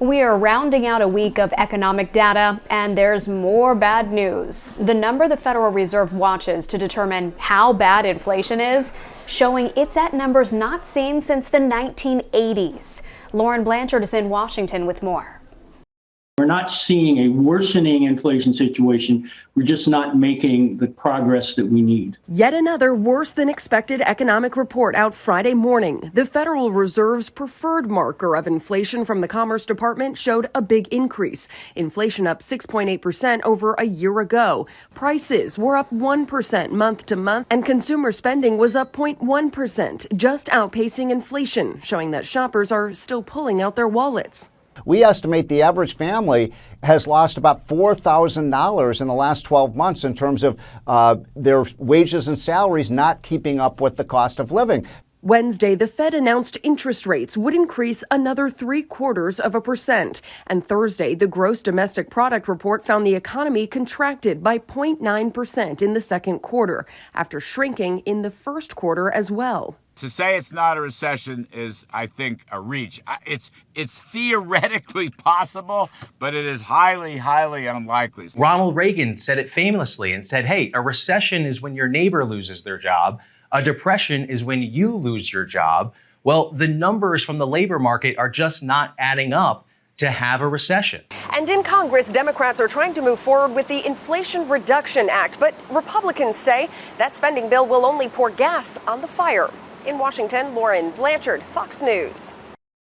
We are rounding out a week of economic data, and there's more bad news. The number the Federal Reserve watches to determine how bad inflation is, showing it's at numbers not seen since the 1980s. Lauren Blanchard is in Washington with more. We're not seeing a worsening inflation situation. We're just not making the progress that we need. Yet another worse than expected economic report out Friday morning. The Federal Reserve's preferred marker of inflation from the Commerce Department showed a big increase. Inflation up 6.8% over a year ago. Prices were up 1% month to month, and consumer spending was up 0.1%, just outpacing inflation, showing that shoppers are still pulling out their wallets. We estimate the average family has lost about $4,000 in the last 12 months in terms of their wages and salaries not keeping up with the cost of living. Wednesday, the Fed announced interest rates would increase another 0.75%. And Thursday, the gross domestic product report found the economy contracted by 0.9% in the second quarter, after shrinking in the first quarter as well. To say it's not a recession is, I think, a reach. It's theoretically possible, but it is highly, highly unlikely. Ronald Reagan said it famously and said, hey, a recession is when your neighbor loses their job. A depression is when you lose your job. Well, the numbers from the labor market are just not adding up to have a recession. And in Congress, Democrats are trying to move forward with the Inflation Reduction Act, but Republicans say that spending bill will only pour gas on the fire. In Washington, Lauren Blanchard, Fox News.